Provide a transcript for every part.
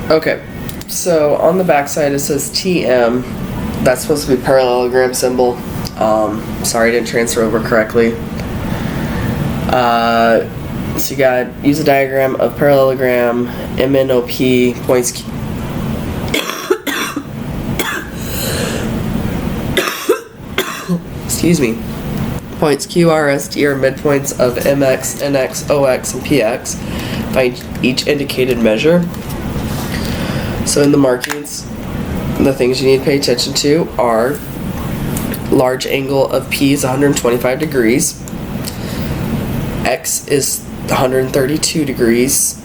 Okay, so on the back side it says TM. That's supposed to be parallelogram symbol. Sorry I didn't transfer over correctly. So you got use a diagram of parallelogram MNOP points. Excuse me. Points Q, R, S, T are midpoints of MX, NX, OX, and PX by each indicated measure. So in the markings, the things you need to pay attention to are large angle of P is 125 degrees. X is 132 degrees.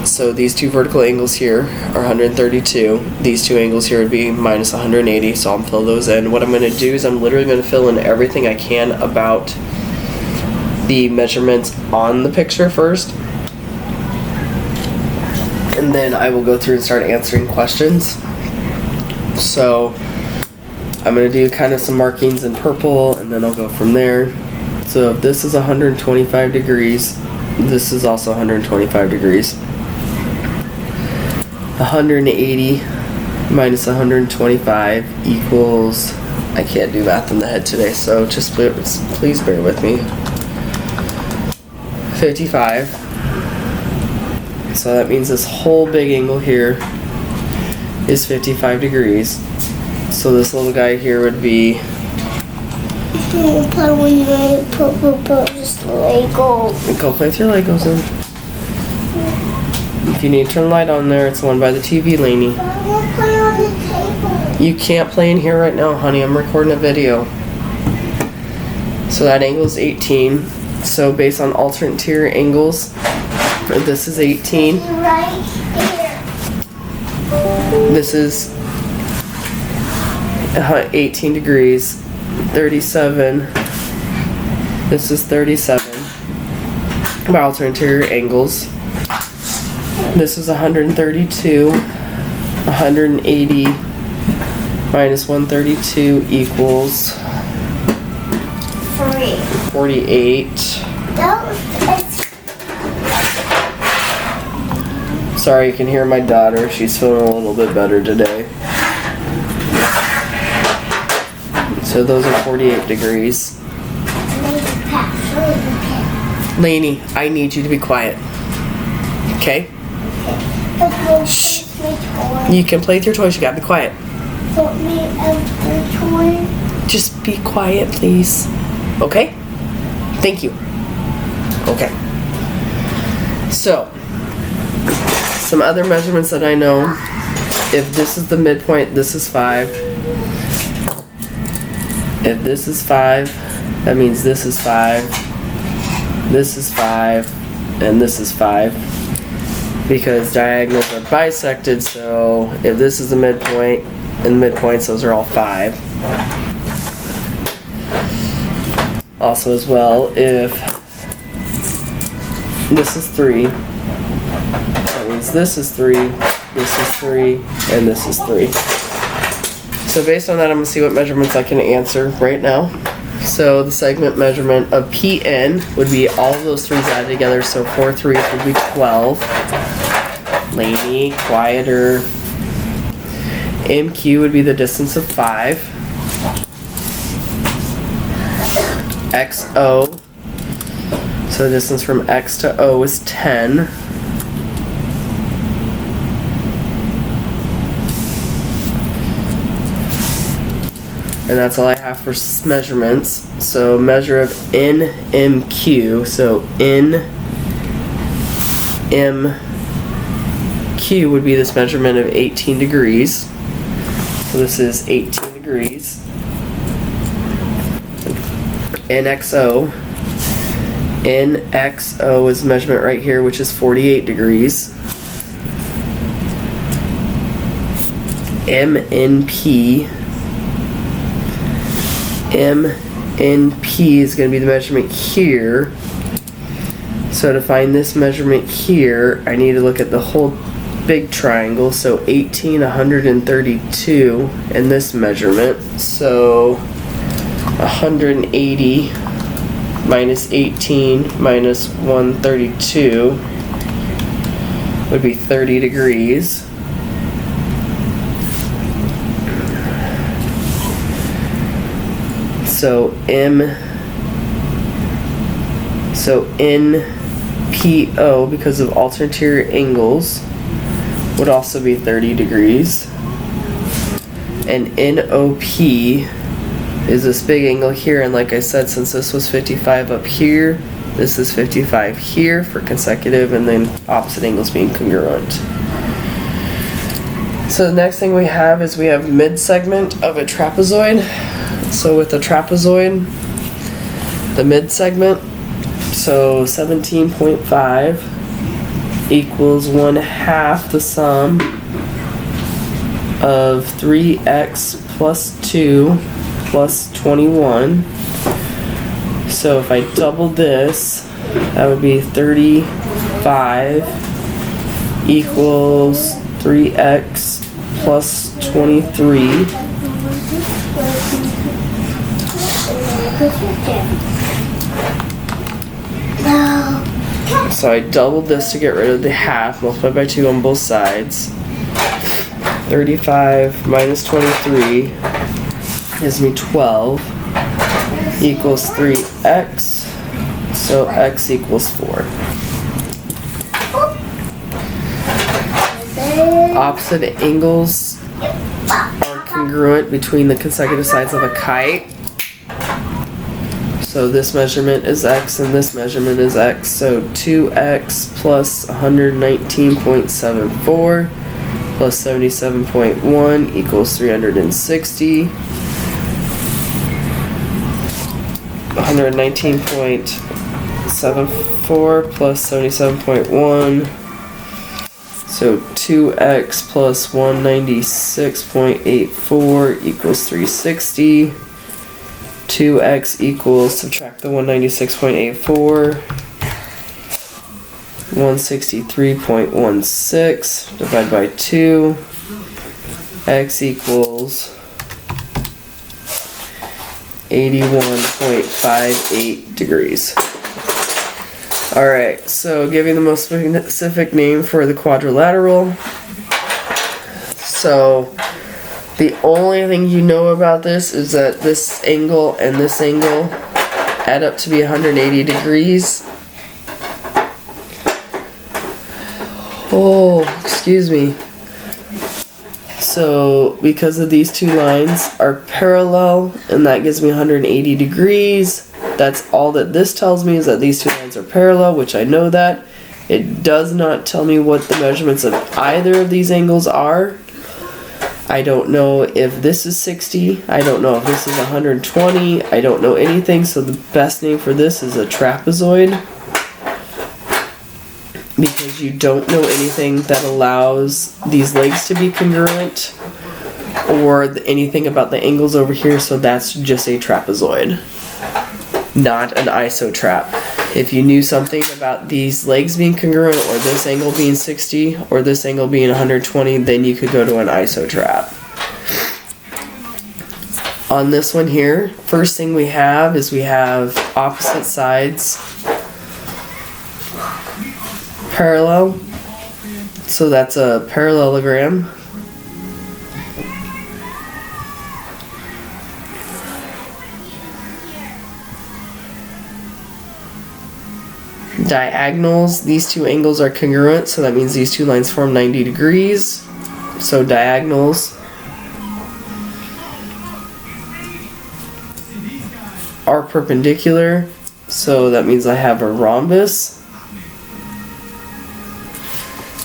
So these two vertical angles here are 132. These two angles here would be minus 180. So I'll fill those in. What I'm going to do is I'm literally going to fill in everything I can about the measurements on the picture first. And then I will go through and start answering questions. So I'm going to do kind of some markings in purple and then I'll go from there. So if this is 125 degrees, this is also 125 degrees. 180 minus 125 equals, I can't do math in the head today, so just please bear with me. 55. So that means this whole big angle here is 55 degrees. So this little guy here would be when you put just Lego. Go play with your Legos then. If you need to turn the light on there, it's the one by the TV, Lainey. I want to play on the table. You can't play in here right now, honey. I'm recording a video. So that angle is 18. So based on alternate interior angles, this is 18. Right here. This is 18 degrees. 37. This is 37. By alternate interior angles. This is 132. 180 minus 132 equals 48. Sorry, you can hear my daughter. She's feeling a little bit better today. So those are 48 degrees. Lainey, I need you to be quiet. Okay? Shh. You can play with your toys. You gotta be quiet. Just be quiet, please. Okay? Thank you. Okay. So, some other measurements that I know. If this is the midpoint, this is 5. If this is 5, that means this is 5. This is 5. And this is 5. Because diagonals are bisected, so if this is the midpoint, and the midpoints, those are all 5. Also as well, if this is 3, that means this is 3, this is 3, and this is 3. So based on that, I'm going to see what measurements I can answer right now. So the segment measurement of PN would be all of those 3's added together, so 4 3's would be 12. Lainey, quieter. MQ would be the distance of 5. XO, so the distance from X to O is 10. And that's all I have for measurements. So measure of NMQ, so NMQ would be this measurement of 18 degrees. So this is 18 degrees. NXO is measurement right here, which is 48 degrees. MNP is going to be the measurement here. So to find this measurement here, I need to look at the whole big triangle. So 18, 132 in this measurement. So 180 minus 18 minus 132 would be 30 degrees. So NPO, because of alternate angles, would also be 30 degrees. And NOP is this big angle here, and like I said, since this was 55 up here, this is 55 here for consecutive, and then opposite angles being congruent. So the next thing we have is we have mid-segment of a trapezoid. So with a trapezoid, the mid-segment, so 17.5 equals 1/2 the sum of 3x plus 2 plus 21. So if I double this, that would be 35 equals 3x plus 23. So I doubled this to get rid of the half, multiplied by 2 on both sides. 35 minus 23 gives me 12 equals 3x, so x equals 4. Opposite angles are congruent between the consecutive sides of a kite. So this measurement is x and this measurement is x. So 2x plus 119.74 plus 77.1 equals 360. 119.74 plus 77.1. So 2x plus 196.84 equals 360. 2x equals, subtract the 196.84, 163.16, divide by 2, x equals 81.58 degrees. Alright, so giving the most specific name for the quadrilateral. So the only thing you know about this is that this angle and this angle add up to be 180 degrees. Oh, excuse me. So because of these two lines are parallel, and that gives me 180 degrees, that's all that this tells me, is that these two lines are parallel, which I know that. It does not tell me what the measurements of either of these angles are. I don't know if this is 60, I don't know if this is 120, I don't know anything, so the best name for this is a trapezoid, because you don't know anything that allows these legs to be congruent, or anything about the angles over here, so that's just a trapezoid, not an isotrap. If you knew something about these legs being congruent, or this angle being 60, or this angle being 120, then you could go to an isotrap. On this one here, first thing we have is we have opposite sides parallel. So that's a parallelogram. Diagonals, these two angles are congruent, so that means these two lines form 90 degrees. So diagonals are perpendicular, so that means I have a rhombus.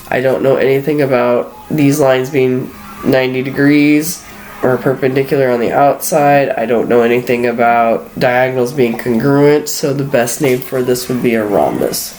I don't know anything about these lines being 90 degrees or perpendicular on the outside. I don't know anything about diagonals being congruent, so the best name for this would be a rhombus.